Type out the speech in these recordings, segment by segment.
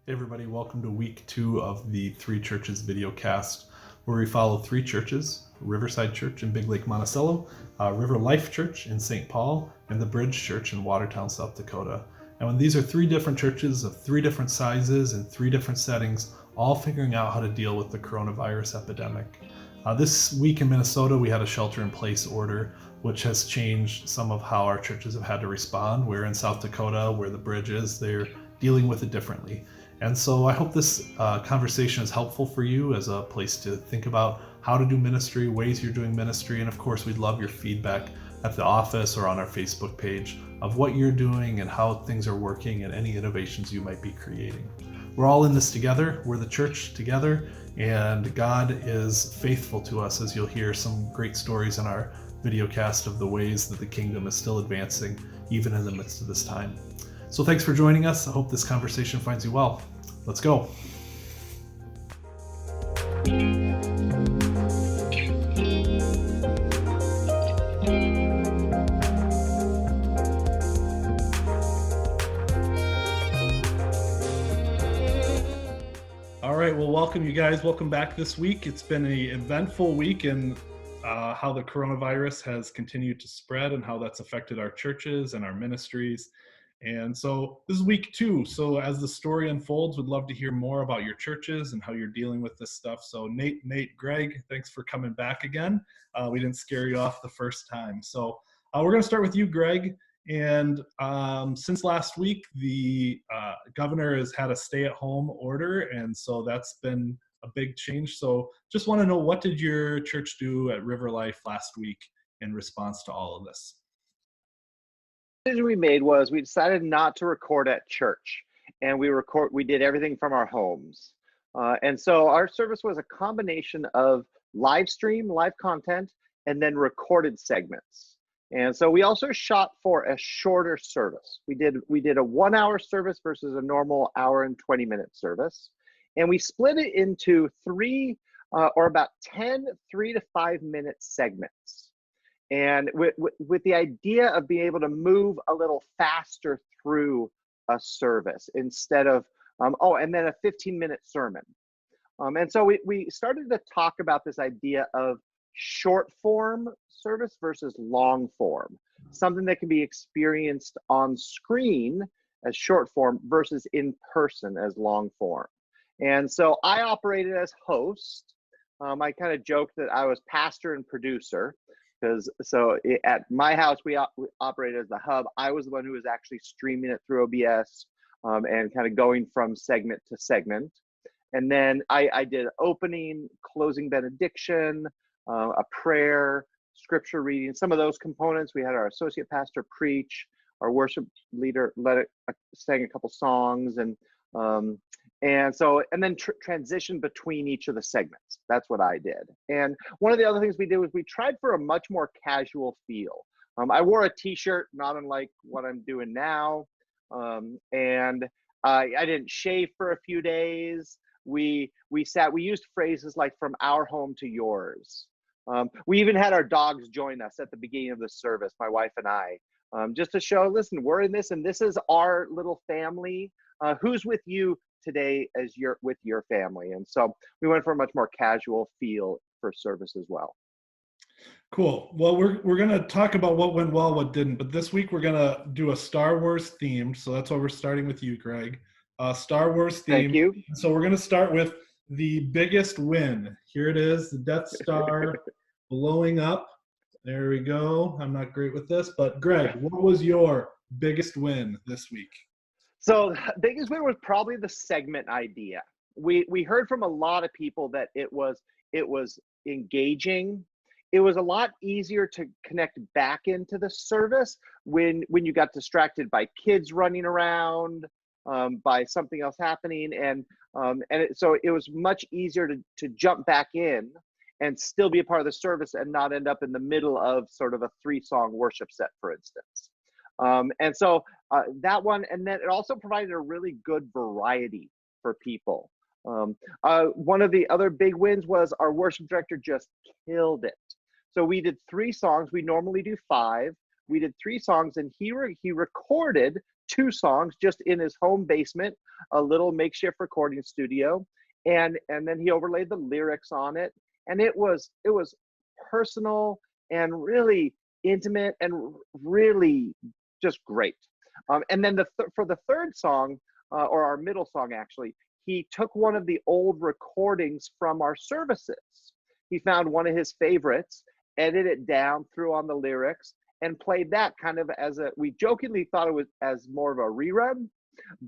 Hey everybody, welcome to week 2 of the Three Churches video cast, where we follow three churches: Riverside Church in Big Lake, Monticello, River Life Church in St. Paul, and the Bridge Church in Watertown, South Dakota. And when these are three different churches of three different sizes and three different settings, all figuring out how to deal with the coronavirus epidemic. This week in Minnesota, we had a shelter-in-place order, which has changed some of how our churches have had to respond. Where in South Dakota, where the Bridge is, they're dealing with it differently. And so I hope this conversation is helpful for you as a place to think about how to do ministry, ways you're doing ministry, and of course, we'd love your feedback at the office or on our Facebook page of what you're doing and how things are working and any innovations you might be creating. We're all in this together. We're the church together, and God is faithful to us, as you'll hear some great stories in our video cast of the ways that the kingdom is still advancing even in the midst of this time. So thanks for joining us. I hope this conversation finds you well. Let's go. All right, well, welcome you guys. Welcome back this week. It's been an eventful week in how the coronavirus has continued to spread and how that's affected our churches and our ministries. And so this is week 2. So as the story unfolds, we'd love to hear more about your churches and how you're dealing with this stuff. So Nate, Greg, thanks for coming back again. We didn't scare you off the first time. So we're going to start with you, Greg. And since last week, the governor has had a stay-at-home order, and so that's been a big change. So just want to know, what did your church do at River Life last week in response to all of this? The decision we made was we decided not to record at church, and we did everything from our homes. And so our service was a combination of live content, and then recorded segments. And so we also shot for a shorter service. We did a 1-hour service versus a normal hour and 20-minute service. And we split it into three or about 10 3 to 5 minute segments. And with the idea of being able to move a little faster through a service instead of, and then a 15-minute sermon. And so we started to talk about this idea of short form service versus long form, something that can be experienced on screen as short form versus in person as long form. And so I operated as host. I kind of joked that I was pastor and producer, because at my house we operated as the hub. I was the one who was actually streaming it through OBS and kind of going from segment to segment. And then I did opening, closing benediction, a prayer, scripture reading, some of those components. We had our associate pastor preach, our worship leader sang a couple songs, and then transition between each of the segments. That's what I did. And one of the other things we did was we tried for a much more casual feel. I wore a t-shirt, not unlike what I'm doing now. And I didn't shave for a few days. We used phrases like "from our home to yours." We even had our dogs join us at the beginning of the service, my wife and I, just to show, listen, we're in this, and this is our little family. Who's with you today as you're with your family? And so we went for a much more casual feel for service as well. Cool. Well, we're going to talk about what went well, what didn't, but this week we're going to do a Star Wars theme. So that's why we're starting with you, Greg. Star Wars theme. Thank you. So we're going to start with the biggest win. Here it is, the Death Star blowing up. There we go. I'm not great with this, but Greg, what was your biggest win this week? So the biggest win was probably the segment idea. We heard from a lot of people that it was engaging. It was a lot easier to connect back into the service when you got distracted by kids running around, by something else happening, so it was much easier to jump back in and still be a part of the service and not end up in the middle of sort of a 3-song worship set, for instance. And so that one, and then it also provided a really good variety for people. One of the other big wins was our worship director just killed it. So we did 3 songs. We normally do 5. We did 3 songs, and he recorded 2 songs just in his home basement, a little makeshift recording studio, and then he overlaid the lyrics on it, and it was personal and really intimate and really just great. And then for the third song, or our middle song actually, he took one of the old recordings from our services. He found one of his favorites, edited it down, threw on the lyrics, and played that kind of as we jokingly thought it was as more of a rerun,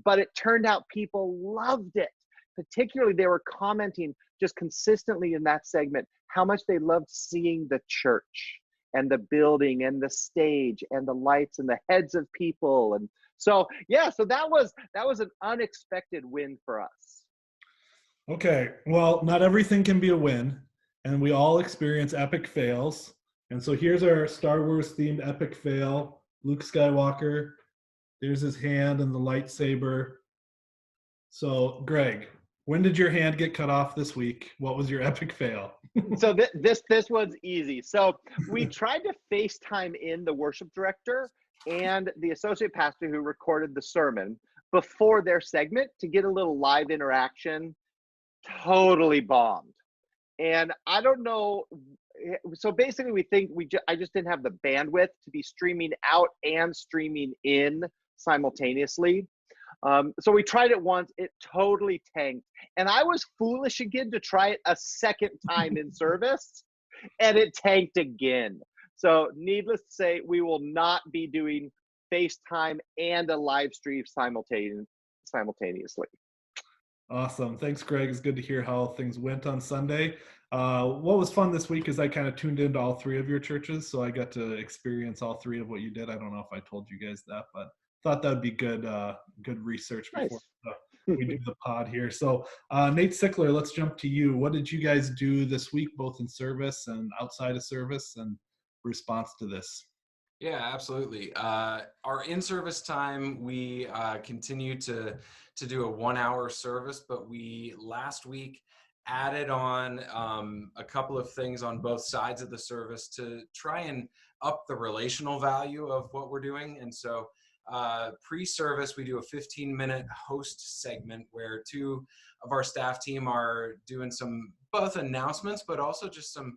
but it turned out people loved it. Particularly, they were commenting just consistently in that segment how much they loved seeing the church and the building and the stage and the lights and the heads of people. And so, yeah, so that was an unexpected win for us. Okay, well, not everything can be a win, and we all experience epic fails. And so here's our Star Wars themed epic fail. Luke Skywalker, there's his hand and the lightsaber. So, Greg, when did your hand get cut off this week? What was your epic fail? So this one's easy. So we tried to FaceTime in the worship director and the associate pastor who recorded the sermon before their segment to get a little live interaction. Totally bombed. And I don't know. So basically, we think I just didn't have the bandwidth to be streaming out and streaming in simultaneously. So we tried it once, it totally tanked. And I was foolish again to try it a second time in service, and it tanked again. So needless to say, we will not be doing FaceTime and a live stream simultaneously. Awesome. Thanks, Greg. It's good to hear how things went on Sunday. What was fun this week is I kind of tuned into all 3 of your churches, so I got to experience all 3 of what you did. I don't know if I told you guys that, but thought that'd be good research before we do the pod here. So Nate Sickler, let's jump to you. What did you guys do this week, both in service and outside of service, and response to this? Yeah, absolutely. Our in-service time, we continue to do a 1-hour service, but we last week added on a couple of things on both sides of the service to try and up the relational value of what we're doing. And so pre-service, we do a 15-minute host segment where 2 of our staff team are doing some both announcements, but also just some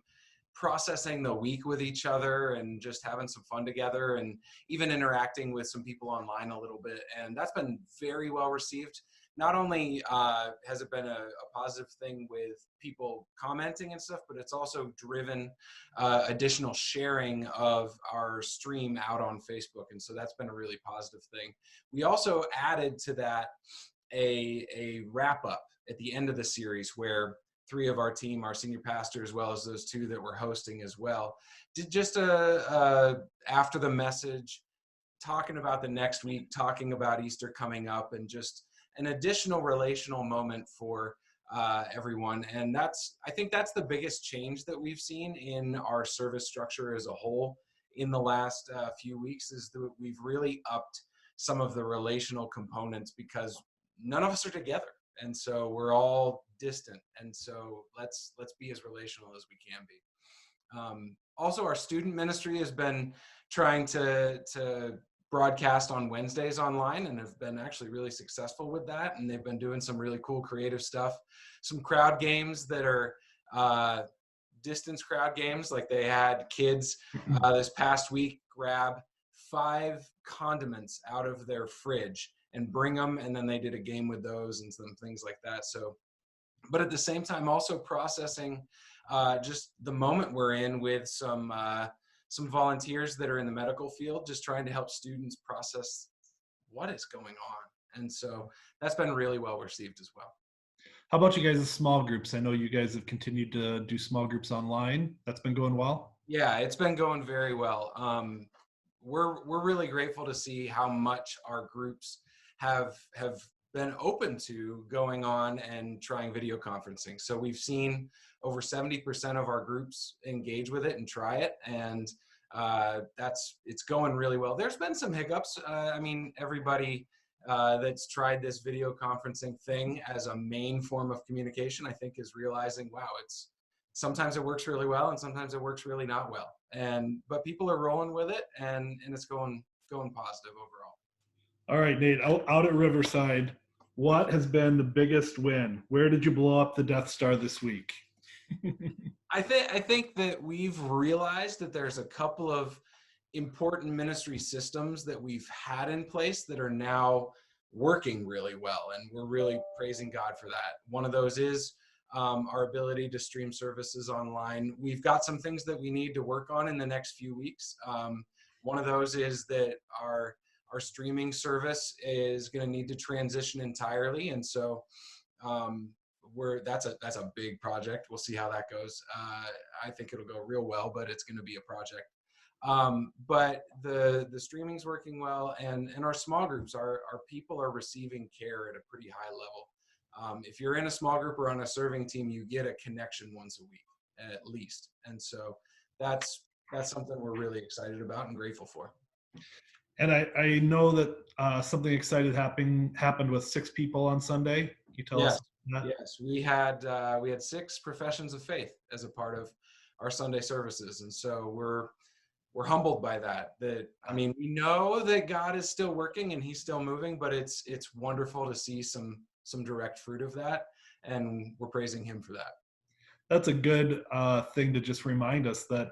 processing the week with each other and just having some fun together and even interacting with some people online a little bit. And that's been very well received. Not only has it been a positive thing with people commenting and stuff, but it's also driven additional sharing of our stream out on Facebook. And so that's been a really positive thing. We also added to that a wrap up at the end of the series where 3 of our team, our senior pastor, as well as those 2 that we're hosting as well, did just after the message, talking about the next week, talking about Easter coming up, and just an additional relational moment for everyone. And I think that's the biggest change that we've seen in our service structure as a whole in the last few weeks, is that we've really upped some of the relational components because none of us are together. And so we're all distant. And so let's be as relational as we can be. Also, our student ministry has been trying to broadcast on Wednesdays online and have been actually really successful with that. And they've been doing some really cool creative stuff, some crowd games that are distance crowd games. Like they had kids this past week grab 5 condiments out of their fridge and bring them, and then they did a game with those and some things like that. So, but at the same time, also processing just the moment we're in with some volunteers that are in the medical field, just trying to help students process what is going on. And so that's been really well received as well. How about you guys' small groups? I know you guys have continued to do small groups online. That's been going well? Yeah, it's been going very well. We're really grateful to see how much our groups have been open to going on and trying video conferencing. So we've seen over 70% of our groups engage with it and try it, and it's going really well. There's been some hiccups. I mean, everybody that's tried this video conferencing thing as a main form of communication, I think, is realizing, wow, sometimes it works really well and sometimes it works really not well. But people are rolling with it, and it's going positive overall. All right, Nate, out at Riverside, what has been the biggest win? Where did you blow up the Death Star this week? I think that we've realized that there's a couple of important ministry systems that we've had in place that are now working really well, and we're really praising God for that. One of those is our ability to stream services online. We've got some things that we need to work on in the next few weeks. One of those is that our streaming service is going to need to transition entirely, and so that's a big project. We'll see how that goes. I think it'll go real well, but it's going to be a project. But the streaming's working well, and our small groups, our people are receiving care at a pretty high level. If you're in a small group or on a serving team, you get a connection once a week at least, and so that's something we're really excited about and grateful for. And I know that something exciting happened with 6 people on Sunday. Can you tell us Yes, that? yes, we had 6 professions of faith as a part of our Sunday services, and so we're humbled by that. I mean, we know that God is still working and He's still moving, but it's wonderful to see some direct fruit of that, and we're praising Him for that. That's a good thing to just remind us that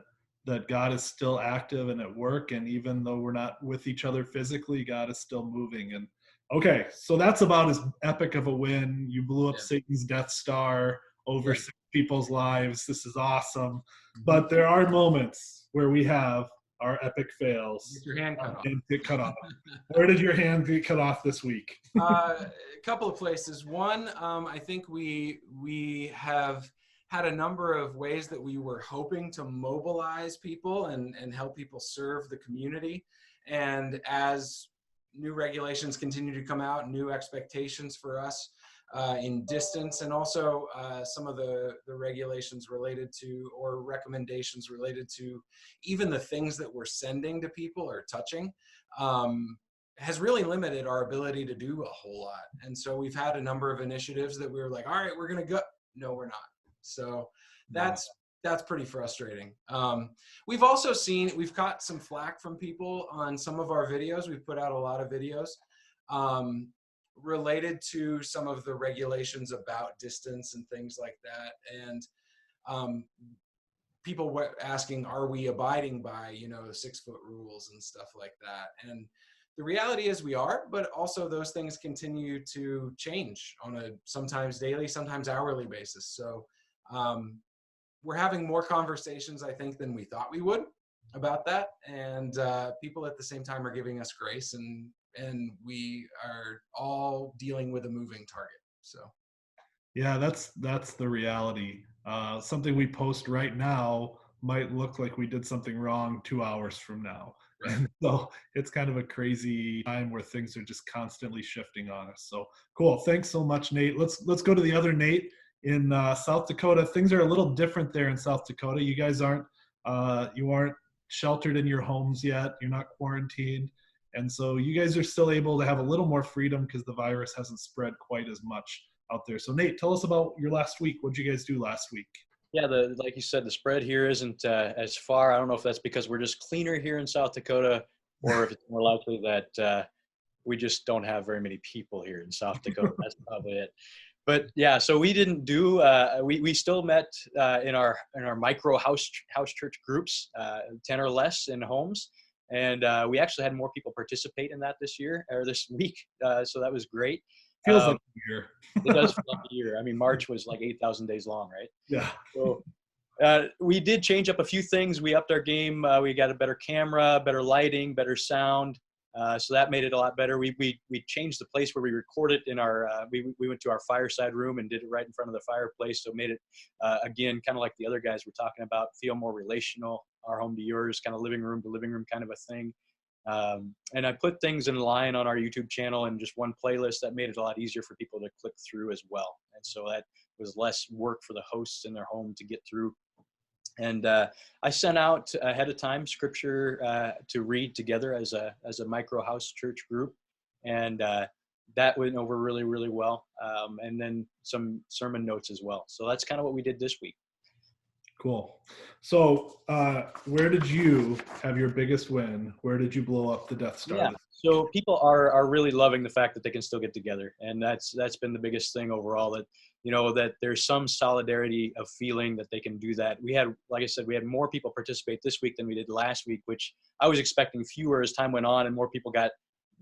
God is still active and at work, and even though we're not with each other physically, God is still moving. And okay, so that's about as epic of a win. You blew up Yeah, Satan's Death Star over yeah. 6 people's lives. This is awesome. Mhm. But there are moments where we have our epic fails Get your hand cut off. and get cut off. Where did your hand get cut off this week? A couple of places. One, I think we have had a number of ways that we were hoping to mobilize people and help people serve the community. And as new regulations continue to come out, new expectations for us in distance, and also some of the regulations related to, or recommendations related to, even the things that we're sending to people or touching, has really limited our ability to do a whole lot. And so we've had a number of initiatives that we were like, all right, we're going to go. No, we're not. So that's pretty frustrating. We've also we've got some flack from people on some of our videos. We've put out a lot of videos related to some of the regulations about distance and things like that. And people were asking, are we abiding by, 6-foot rules and stuff like that? And the reality is we are, but also those things continue to change on a sometimes daily, sometimes hourly basis. So we're having more conversations, I think, than we thought we would about that. And people at the same time are giving us grace, and we are all dealing with a moving target. So Yeah, that's the reality. Something we post right now might look like we did something wrong 2 hours from now. right. And so it's kind of a crazy time where things are just constantly shifting on us. So cool. Thanks so much, Nate. Let's go to the other Nate in South Dakota. Things are a little different there in South Dakota. You guys aren't sheltered in your homes yet. You're not quarantined. And so you guys are still able to have a little more freedom because the virus hasn't spread quite as much out there. So Nate, tell us about your last week. What did you guys do last week? Yeah, like you said, the spread here isn't as far. I don't know if that's because we're just cleaner here in South Dakota, or if it's more likely that we just don't have very many people here in South Dakota. That's probably it. But yeah, so we didn't do. We still met in our micro house church groups, 10 or less in homes, and we actually had more people participate in that this week. So that was great. Feels like a year. It does feel like a year. I mean, March was like 8,000 days long, right? Yeah. So we did change up a few things. We upped our game. We got a better camera, better lighting, better sound. So that made it a lot better. We changed the place where we recorded in our. We went to our fireside room and did it right in front of the fireplace. So it made it again kind of like the other guys were talking about, feel more relational. Our home to yours, kind of living room to living room kind of a thing. And I put things in line on our YouTube channel in just one playlist. That made it a lot easier for people to click through as well. And so that was less work for the hosts in their home to get through. And I sent out ahead of time scripture to read together as a micro house church group. And that went over really, really well. And then some sermon notes as well. So that's kind of what we did this week. Cool. So, where did you have your biggest win? Where did you blow up the Death Star? Yeah. So people are really loving the fact that they can still get together, and that's been the biggest thing overall. That that there's some solidarity of feeling that they can do that. We had, like I said, we had more people participate this week than we did last week, which I was expecting fewer as time went on, and more people got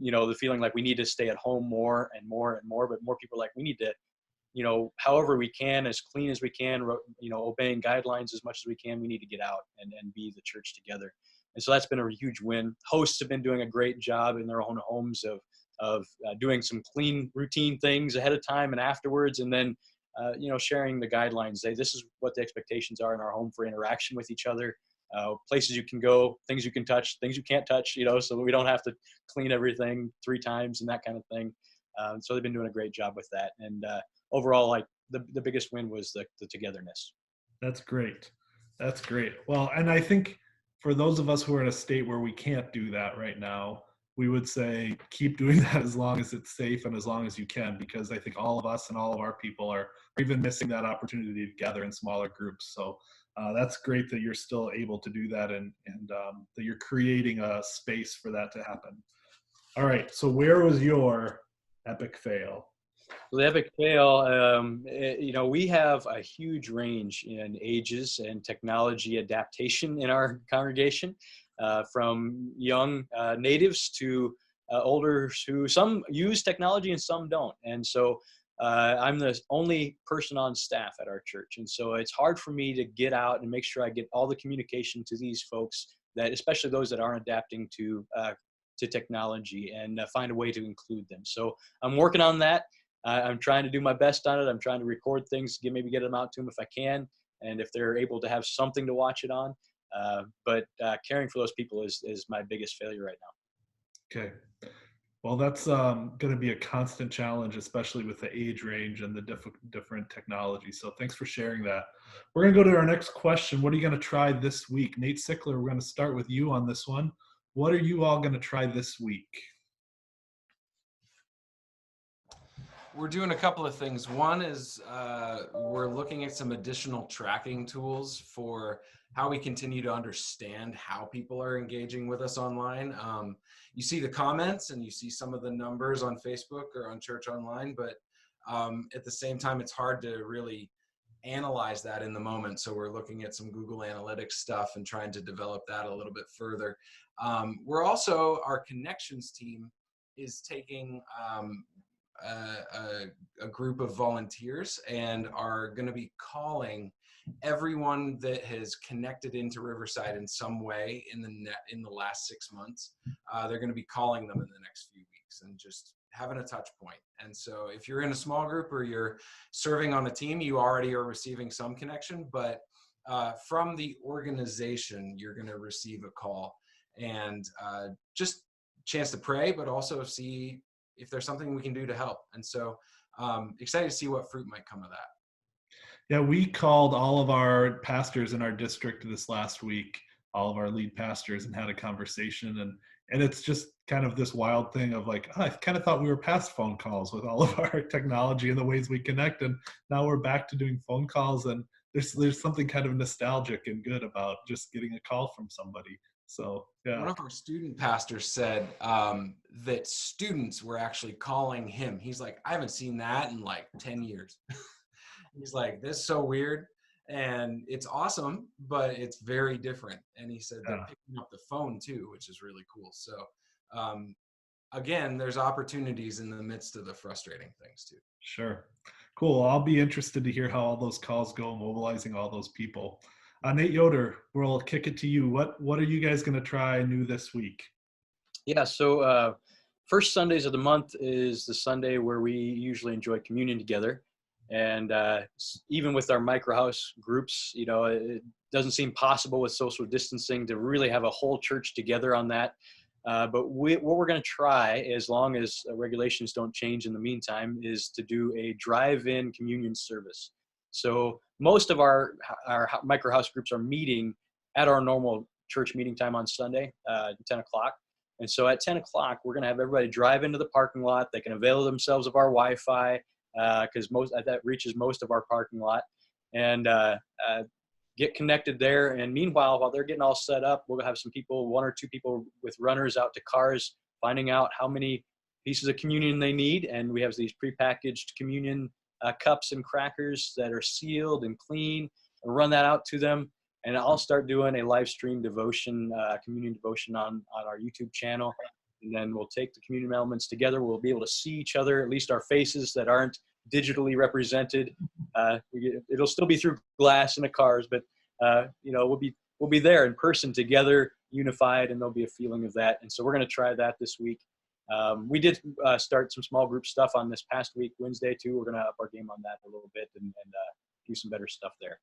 the feeling like we need to stay at home more and more and more. But more people are like, we need to however we can, as clean as we can, obeying guidelines as much as we can. We need to get out and be the church together. And so that's been a huge win. Hosts have been doing a great job in their own homes of doing some clean routine things ahead of time and afterwards. And then, sharing the guidelines. This is what the expectations are in our home for interaction with each other. Places you can go, things you can touch, things you can't touch, so that we don't have to clean everything 3 times and that kind of thing. So they've been doing a great job with that. And overall, like the biggest win was the togetherness. That's great. That's great. Well, and I think for those of us who are in a state where we can't do that right now, we would say keep doing that as long as it's safe and as long as you can, because I think all of us and all of our people are even missing that opportunity to gather in smaller groups. So that's great that you're still able to do that, and that you're creating a space for that to happen. All right. So where was your epic fail? The epic fail, we have a huge range in ages and technology adaptation in our congregation, from young natives to older who some use technology and some don't. And so I'm the only person on staff at our church. And so it's hard for me to get out and make sure I get all the communication to these folks, that especially those that aren't adapting to technology, and find a way to include them. So I'm working on that. I'm trying to do my best on it. I'm trying to record things, maybe get them out to them if I can, and if they're able to have something to watch it on. But caring for those people is my biggest failure right now. Okay. Well, that's going to be a constant challenge, especially with the age range and the different technology. So thanks for sharing that. We're going to go to our next question. What are you going to try this week? Nate Sickler, we're going to start with you on this one. What are you all going to try this week? We're doing a couple of things. One is we're looking at some additional tracking tools for how we continue to understand how people are engaging with us online. You see the comments and you see some of the numbers on Facebook or on Church Online, but at the same time, it's hard to really analyze that in the moment. So we're looking at some Google Analytics stuff and trying to develop that a little bit further. We're also, our connections team is taking a group of volunteers and are going to be calling everyone that has connected into Riverside in some way in the last 6 months. They're going to be calling them in the next few weeks and just having a touch point. And so if you're in a small group or you're serving on a team, you already are receiving some connection, but from the organization, you're going to receive a call and just chance to pray, but also see if there's something we can do to help. And so excited to see what fruit might come of that. Yeah, we called all of our pastors in our district this last week, all of our lead pastors, and had a conversation. And it's just kind of this wild thing of like, I kind of thought we were past phone calls with all of our technology and the ways we connect. And now we're back to doing phone calls. And there's something kind of nostalgic and good about just getting a call from somebody. So, yeah. One of our student pastors said that students were actually calling him. He's like, I haven't seen that in like 10 years. He's like, this is so weird. And it's awesome, but it's very different. And he said they're picking up the phone too, which is really cool. So again, there's opportunities in the midst of the frustrating things too. Sure. Cool. I'll be interested to hear how all those calls go, mobilizing all those people. Nate Yoder, we'll kick it to you. What are you guys going to try new this week? Yeah, so first Sundays of the month is the Sunday where we usually enjoy communion together. And even with our microhouse groups, it doesn't seem possible with social distancing to really have a whole church together on that. But what we're going to try, as long as regulations don't change in the meantime, is to do a drive-in communion service. So most of our microhouse groups are meeting at our normal church meeting time on Sunday, 10 o'clock. And so at 10 o'clock, we're going to have everybody drive into the parking lot. They can avail themselves of our Wi-Fi because that reaches most of our parking lot. And get connected there. And meanwhile, while they're getting all set up, we'll have some people, 1 or 2 people with runners out to cars, finding out how many pieces of communion they need. And we have these prepackaged communion cups and crackers that are sealed and clean, and run that out to them. And I'll start doing a live stream devotion, communion devotion on our YouTube channel. And then we'll take the communion elements together. We'll be able to see each other, at least our faces that aren't digitally represented. It'll still be through glass in the cars, but we'll be there in person together, unified, and there'll be a feeling of that. And so we're going to try that this week. We did start some small group stuff on this past week, Wednesday too. We're going to up our game on that a little bit and do some better stuff there.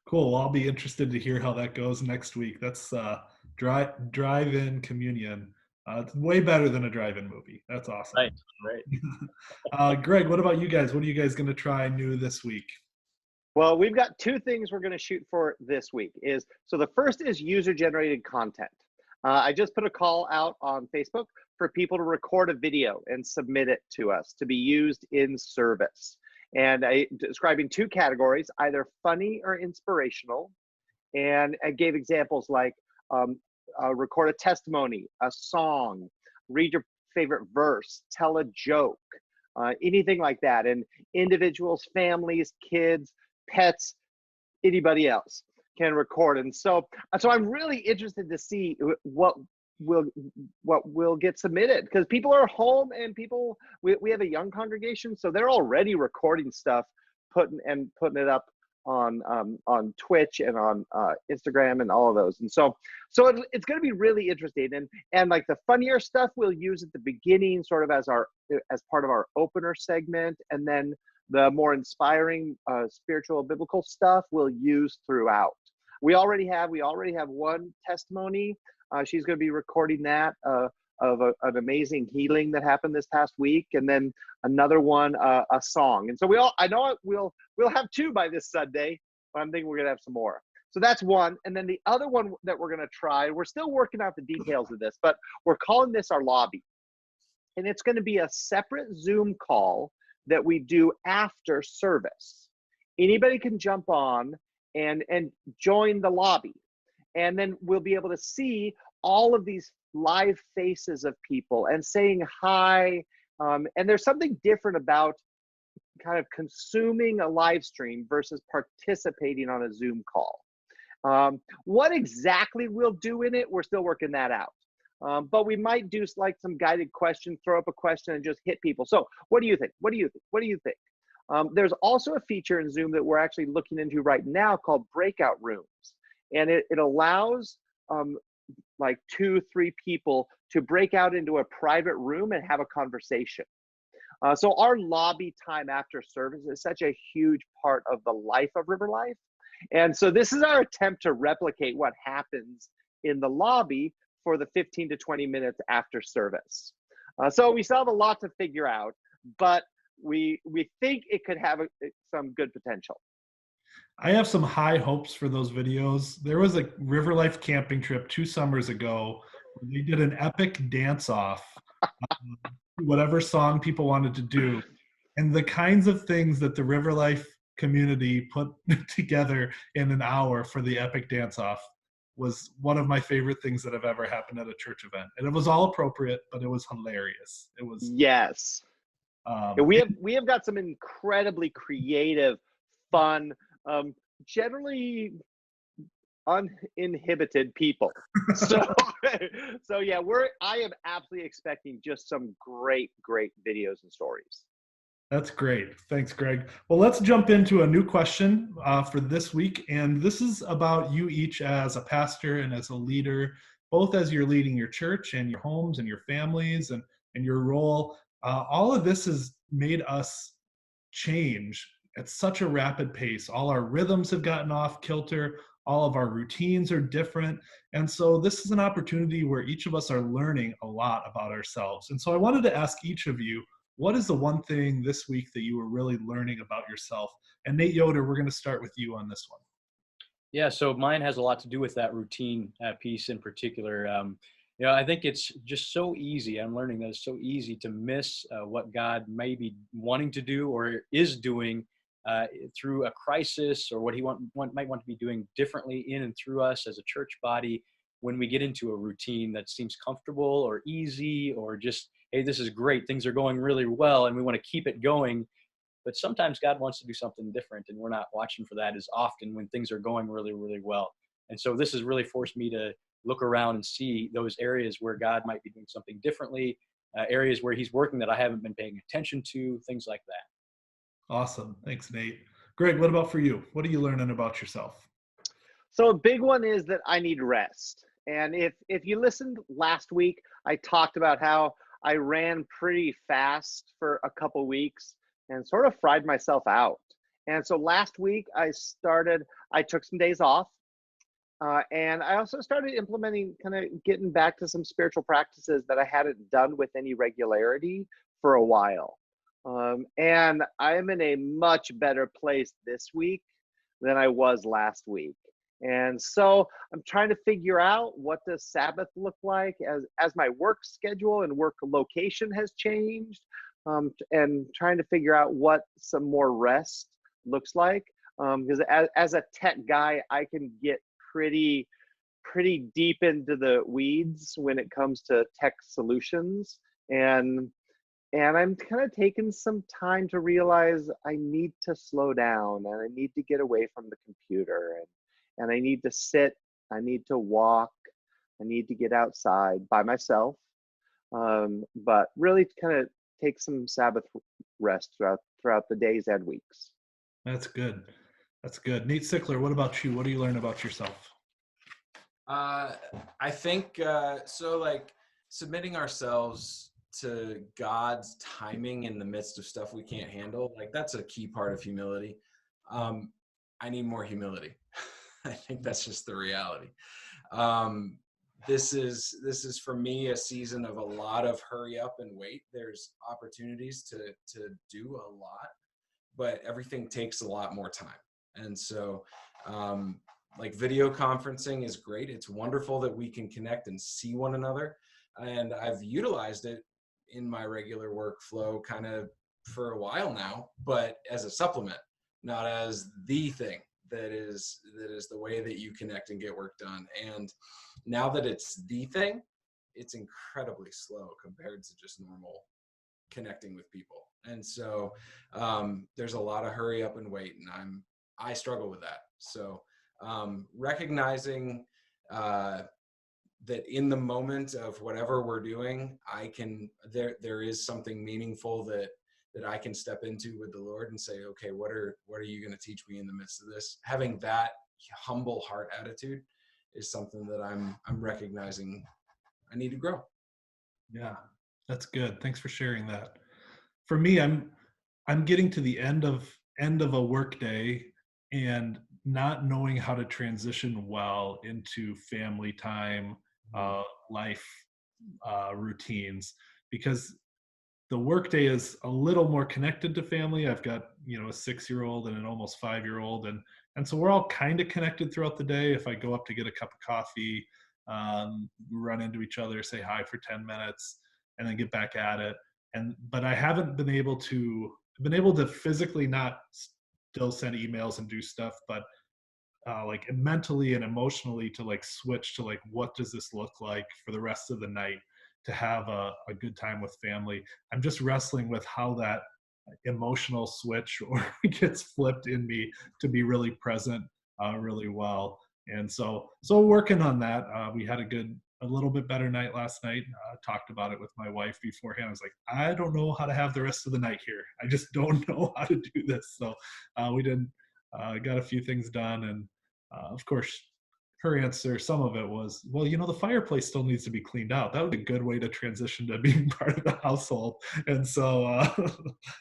Cool. Well, I'll be interested to hear how that goes next week. That's drive-in communion. It's way better than a drive-in movie. That's awesome. Right. Greg, what about you guys? What are you guys going to try new this week? Well, we've got 2 things we're going to shoot for this week. So the first is user-generated content. I just put a call out on Facebook for people to record a video and submit it to us to be used in service. And I describing 2 categories, either funny or inspirational. And I gave examples like record a testimony, a song, read your favorite verse, tell a joke, anything like that. And individuals, families, kids, pets, anybody else can record. And so I'm really interested to see what will get submitted, because people are home and we have a young congregation, so they're already recording stuff, putting it up on Twitch and on Instagram and all of those. And so it's going to be really interesting. And like the funnier stuff we'll use at the beginning, sort of as part of our opener segment, and then the more inspiring spiritual biblical stuff we'll use throughout. We already have 1 testimony. She's going to be recording that of an amazing healing that happened this past week, and then another one, a song. And so I know we'll have 2 by this Sunday, but I'm thinking we're going to have some more. So that's one. And then the other one that we're going to try, we're still working out the details of this, but we're calling this our lobby. And it's going to be a separate Zoom call that we do after service. Anybody can jump on and join the lobby. And then we'll be able to see all of these live faces of people and saying hi. And there's something different about kind of consuming a live stream versus participating on a Zoom call. What exactly we'll do in it, we're still working that out. But we might do like some guided questions, throw up a question and just hit people. So what do you think? What do you think? What do you think? There's also a feature in Zoom that we're actually looking into right now called breakout rooms. And it allows like 2-3 people to break out into a private room and have a conversation. So our lobby time after service is such a huge part of the life of River Life. And so this is our attempt to replicate what happens in the lobby for the 15 to 20 minutes after service. So we still have a lot to figure out, but we think it could have some good potential. I have some high hopes for those videos. There was a River Life camping trip 2 summers ago where they did an epic dance-off, whatever song people wanted to do. And the kinds of things that the River Life community put together in an hour for the epic dance-off was one of my favorite things that have ever happened at a church event. And it was all appropriate, but it was hilarious. It was. Yes. We have got some incredibly creative, fun, generally uninhibited people. So yeah, I am absolutely expecting just some great videos and stories. That's great. Thanks, Greg. Well, let's jump into a new question for this week. And this is about you each as a pastor and as a leader, both as you're leading your church and your homes and your families and your role. All of this has made us change at such a rapid pace. All our rhythms have gotten off kilter. All of our routines are different. And so this is an opportunity where each of us are learning a lot about ourselves. And so I wanted to ask each of you, what is the one thing this week that you were really learning about yourself? And Nate Yoder, we're going to start with you on this one. Yeah, so mine has a lot to do with that routine piece in particular. I think it's just so easy. I'm learning that it's so easy to miss what God may be wanting to do or is doing through a crisis, or what he might want to be doing differently in and through us as a church body when we get into a routine that seems comfortable or easy, or just, hey, this is great, things are going really well, and we want to keep it going. But sometimes God wants to do something different, and we're not watching for that as often when things are going really, really well. And so this has really forced me to look around and see those areas where God might be doing something differently, areas where he's working that I haven't been paying attention to, things like that. Awesome. Thanks, Nate. Greg, what about for you? What are you learning about yourself? So a big one is that I need rest. And if you listened last week, I talked about how I ran pretty fast for a couple weeks and sort of fried myself out. And so last week I took some days off. And I also started implementing, kind of getting back to some spiritual practices that I hadn't done with any regularity for a while. And I am in a much better place this week than I was last week. And so I'm trying to figure out, what does Sabbath look like as my work schedule and work location has changed, and trying to figure out what some more rest looks like. Because as a tech guy, I can get pretty deep into the weeds when it comes to tech solutions. And I'm kind of taking some time to realize I need to slow down, and I need to get away from the computer, and I need to sit, I need to walk, I need to get outside by myself. But really kind of take some Sabbath rest throughout the days and weeks. That's good. That's good. Nate Sickler, what about you? What do you learn about yourself? I think so. Like, submitting ourselves to God's timing in the midst of stuff we can't handle, like, that's a key part of humility. I need more humility. I think that's just the reality. This is for me a season of a lot of hurry up and wait. There's opportunities to do a lot, but everything takes a lot more time. And so, like, video conferencing is great. It's wonderful that we can connect and see one another. And I've utilized it in my regular workflow kind of for a while now, but as a supplement, not as the thing that is the way that you connect and get work done. And now that it's the thing, it's incredibly slow compared to just normal connecting with people. And so there's a lot of hurry up and wait, and I struggle with that. So recognizing that in the moment of whatever we're doing, there is something meaningful that I can step into with the Lord and say, okay, what are you going to teach me in the midst of this? Having that humble heart attitude is something that I'm recognizing I need to grow. Yeah, that's good. Thanks for sharing that. For me, I'm getting to the end of a work day and not knowing how to transition well into family time, life routines, because the workday is a little more connected to family. I've got, a 6-year-old and an almost 5-year-old, and so we're all kind of connected throughout the day. If I go up to get a cup of coffee, run into each other, say hi for 10 minutes, and then get back at it. But I haven't been able to physically not still send emails and do stuff, but like mentally and emotionally to like switch to like, what does this look like for the rest of the night to have a good time with family. I'm just wrestling with how that emotional switch or gets flipped in me to be really present really well. And so working on that. We had a little bit better night last night. Talked about it with my wife beforehand. I was like, I don't know how to have the rest of the night here. I just don't know how to do this. So we got a few things done. And of course, her answer, some of it was, well, the fireplace still needs to be cleaned out. That would be a good way to transition to being part of the household. And so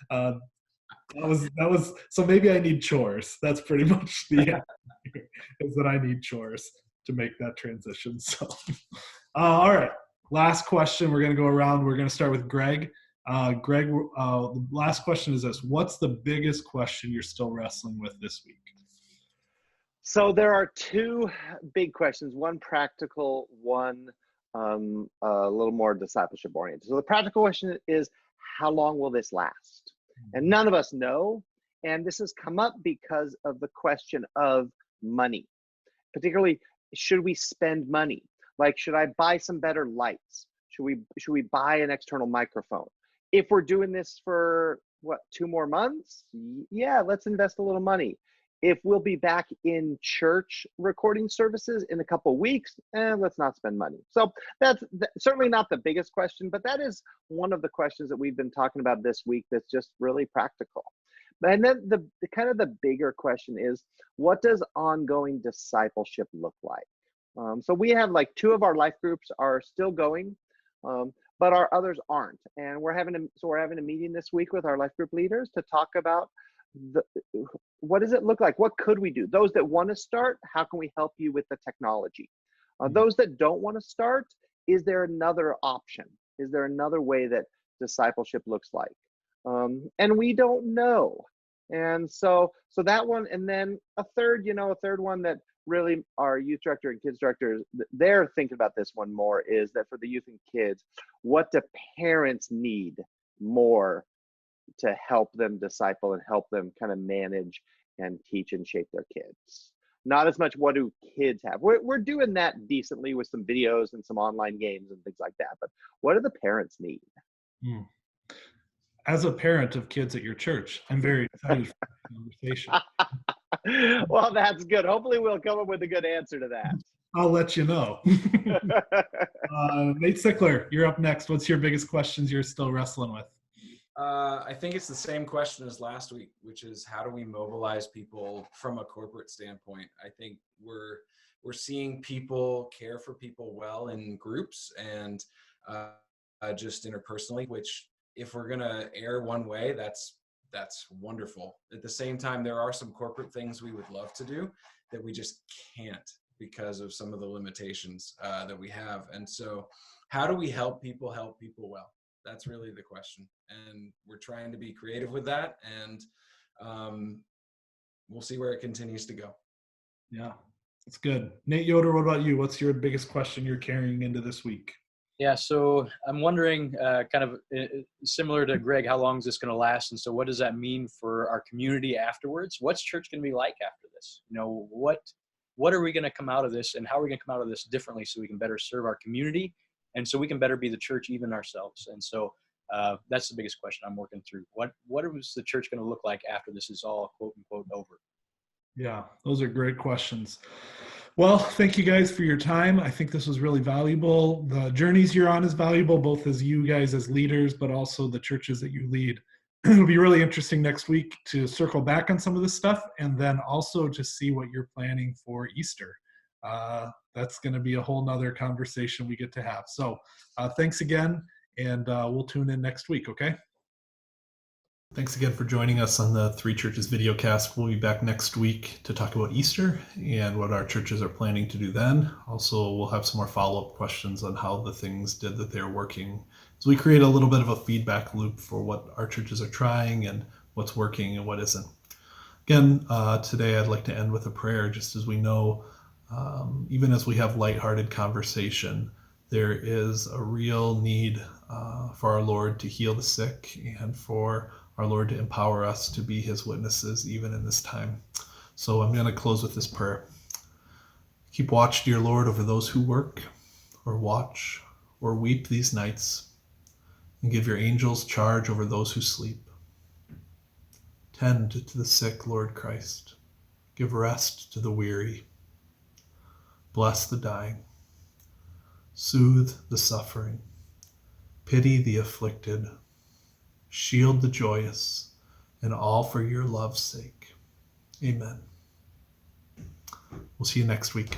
that was so maybe I need chores. That's pretty much the answer, is that I need chores to make that transition. So all right, last question. We're going to go around. We're going to start with Greg. Greg, the last question is this: what's the biggest question you're still wrestling with this week? So there are two big questions, one practical, one a little more discipleship oriented. So the practical question is, how long will this last? And none of us know. And this has come up because of the question of money, particularly, should we spend money? Like, should I buy some better lights? Should we buy an external microphone? If we're doing this for what, 2 more months? Yeah, let's invest a little money. If we'll be back in church recording services in a couple weeks, let's not spend money. So that's certainly not the biggest question, but that is one of the questions that we've been talking about this week that's just really practical. And then the kind of the bigger question is, what does ongoing discipleship look like? So we have like 2 of our life groups are still going, but our others aren't. And we're having a meeting this week with our life group leaders to talk about what does it look like? What could we do? Those that want to start, how can we help you with the technology? Those that don't want to start, is there another option? Is there another way that discipleship looks like? And we don't know. And so that one, and then a third one that really our youth director and kids director, they're thinking about this one more, is that for the youth and kids, what do parents need more to help them disciple and help them kind of manage and teach and shape their kids? Not as much what do kids have. We're doing that decently with some videos and some online games and things like that, but what do the parents need? As a parent of kids at your church, I'm very excited for the conversation. Well, that's good. Hopefully we'll come up with a good answer to that. I'll let you know. Nate Sickler, you're up next. What's your biggest questions you're still wrestling with? I think it's the same question as last week, which is, how do we mobilize people from a corporate standpoint? I think we're seeing people care for people well in groups and just interpersonally, which, if we're gonna err one way, that's wonderful. At the same time, there are some corporate things we would love to do that we just can't because of some of the limitations that we have. And so, how do we help people well? That's really the question. And we're trying to be creative with that, and we'll see where it continues to go. Yeah, that's good. Nate Yoder, what about you? What's your biggest question you're carrying into this week? Yeah, so I'm wondering, kind of similar to Greg, how long is this going to last? And so what does that mean for our community afterwards? What's church going to be like after this? What are we going to come out of this, and how are we going to come out of this differently so we can better serve our community, and so we can better be the church even ourselves? And so that's the biggest question I'm working through. What is the church going to look like after this is all, quote unquote, over? Yeah, those are great questions. Well, thank you guys for your time. I think this was really valuable. The journeys you're on is valuable, both as you guys as leaders, but also the churches that you lead. It'll be really interesting next week to circle back on some of this stuff, and then also just see what you're planning for Easter. That's going to be a whole nother conversation we get to have. So thanks again, and we'll tune in next week, okay? Thanks again for joining us on the Three Churches videocast. We'll be back next week to talk about Easter and what our churches are planning to do then. Also, we'll have some more follow-up questions on how the things did that they're working. So we create a little bit of a feedback loop for what our churches are trying and what's working and what isn't. Again, today I'd like to end with a prayer, just as we know, even as we have lighthearted conversation, there is a real need for our Lord to heal the sick and for our Lord to empower us to be his witnesses even in this time. So I'm going to close with this prayer. Keep watch, dear Lord, over those who work or watch or weep these nights, and give your angels charge over those who sleep. Tend to the sick, Lord Christ. Give rest to the weary. Bless the dying. Soothe the suffering. Pity the afflicted. Shield the joyous, and all for your love's sake. Amen. We'll see you next week.